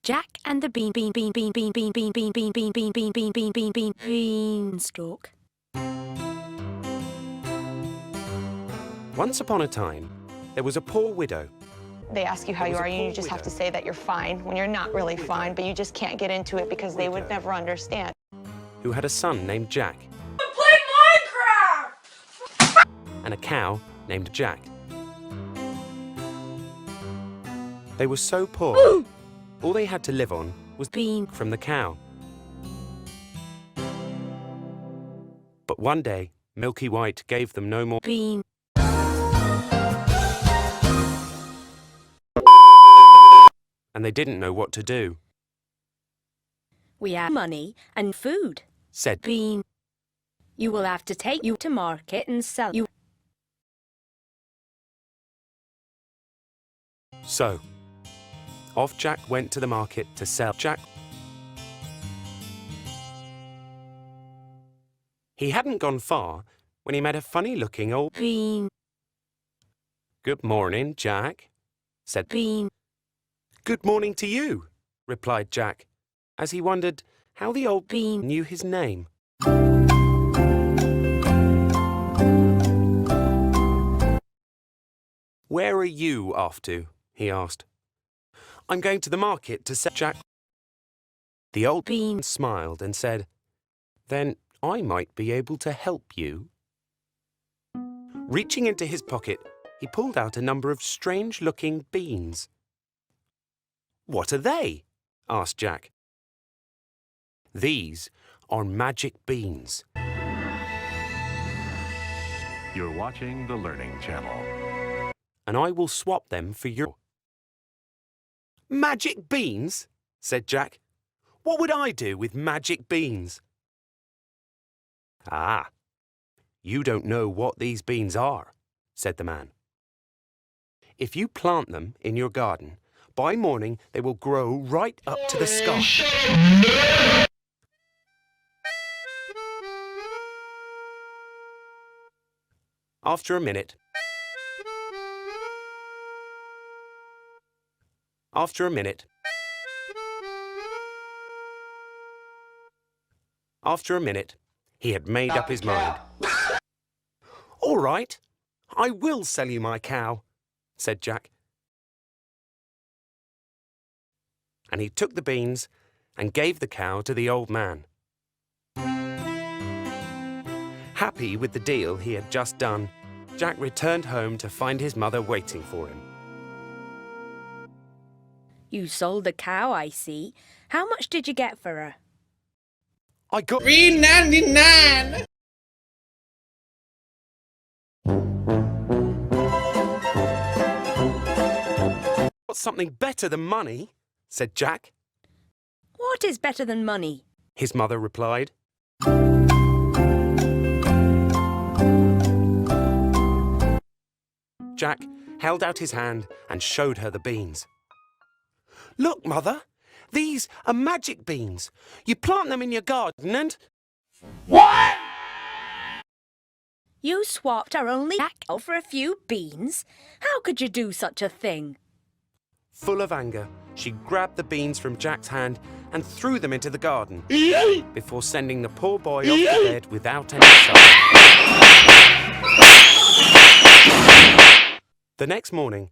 Jack and the beanstalk. Once upon a time, there was a poor widow. They ask you how you are, and you just have to say that you're fine when you're not really fine, but you just can't get into it because they would never understand. Who had a son named Jack. Play Minecraft! And a cow named Jack. They were so poor, all they had to live on was bean from the cow. But one day, Milky White gave them no more bean. And they didn't know what to do. We have money and food, said Bean. You will have to take you to market and sell you. So, off Jack went to the market to sell Jack. He hadn't gone far when he met a funny-looking old Bean. "Good morning, Jack," said Bean. "Good morning to you," replied Jack, as he wondered how the old Bean knew his name. "Where are you off to?" he asked. "I'm going to the market to sell Jack." The old Bean smiled and said, "Then I might be able to help you." Reaching into his pocket, he pulled out a number of strange-looking beans. "What are they?" asked Jack. "These are magic beans." You're watching the Learning Channel. "And I will swap them for your..." "Magic beans?" said Jack. "What would I do with magic beans?" "Ah, you don't know what these beans are," said the man. "If you plant them in your garden, by morning they will grow right up to the sky." After a minute, he had made up his mind. "All right, I will sell you my cow," said Jack. And he took the beans and gave the cow to the old man. Happy with the deal he had just done, Jack returned home to find his mother waiting for him. You sold the cow, I see. How much did you get for her? "I got $3.99! something better than money," said Jack. What is better than money? His mother replied. Jack held out his hand and showed her the beans. "Look, Mother, these are magic beans. You plant them in your garden and..." What? You swapped our only cow for a few beans? How could you do such a thing? Full of anger, she grabbed the beans from Jack's hand and threw them into the garden, before sending the poor boy off to bed without any supper. The next morning,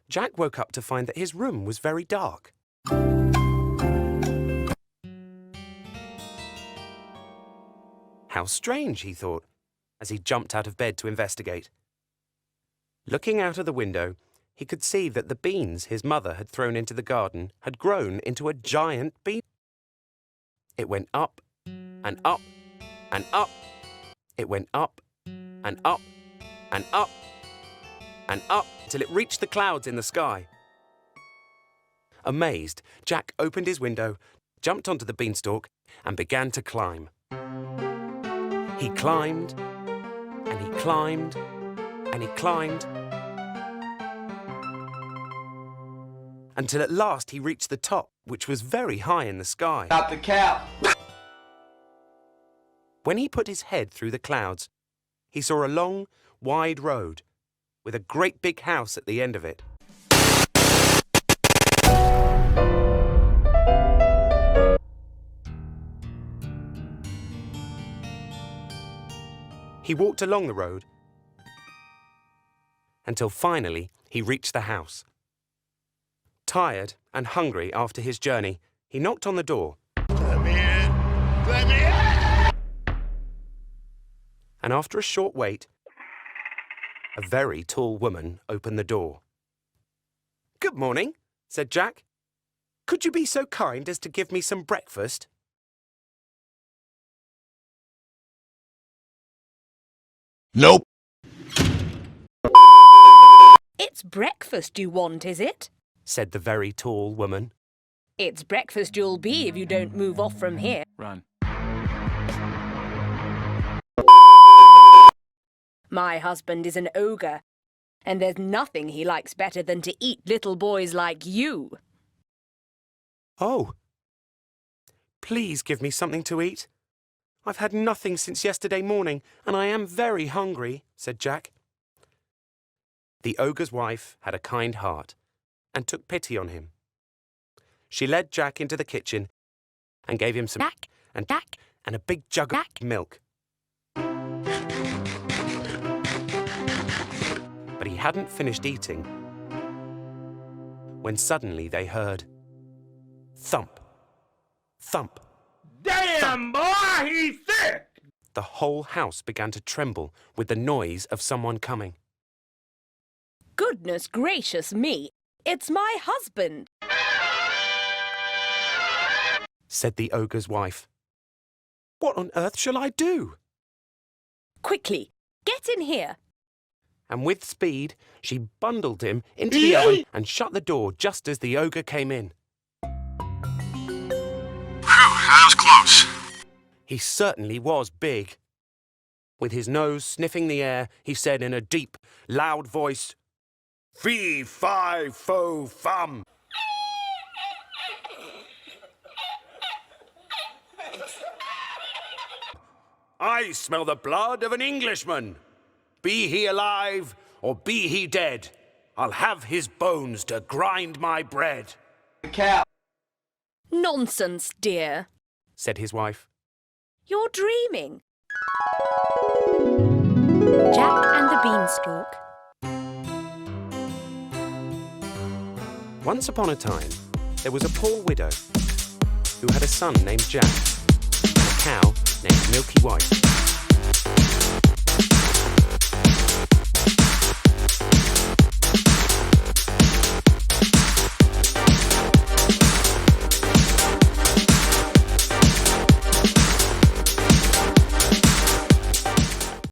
Jack woke up to find that his room was very dark. How strange, he thought, as he jumped out of bed to investigate. Looking out of the window, he could see that the beans his mother had thrown into the garden had grown into a giant bean. It went up and up and up. It went up and up and up and up till it reached the clouds in the sky. Amazed, Jack opened his window, jumped onto the beanstalk and began to climb. He climbed and he climbed and he climbed until at last he reached the top, which was very high in the sky. Not the cow. When he put his head through the clouds, he saw a long, wide road with a great big house at the end of it. He walked along the road until finally he reached the house. Tired and hungry after his journey, he knocked on the door. Let me in! Let me in! And after a short wait, a very tall woman opened the door. "Good morning," said Jack. "Could you be so kind as to give me some breakfast?" Nope. It's breakfast you want, is it? said the very tall woman. It's breakfast you'll be if you don't move off from here. Run. My husband is an ogre, and there's nothing he likes better than to eat little boys like you. "Oh, please give me something to eat. I've had nothing since yesterday morning, and I am very hungry," said Jack. The ogre's wife had a kind heart and took pity on him. She led Jack into the kitchen and gave him some Jack, and a big jug of milk. But he hadn't finished eating when suddenly they heard thump, thump. Damn, boy, he's thick! The whole house began to tremble with the noise of someone coming. Goodness gracious me, it's my husband, said the ogre's wife. "What on earth shall I do?" Quickly, get in here. And with speed, she bundled him into the oven and shut the door just as the ogre came in. That was close. He certainly was big. With his nose sniffing the air, he said in a deep, loud voice, "Fee, fi, fo, fum." "I smell the blood of an Englishman. Be he alive or be he dead, I'll have his bones to grind my bread," Nonsense, dear. said his wife. You're dreaming. Jack and the Beanstalk. Once upon a time, there was a poor widow who had a son named Jack and a cow named Milky White.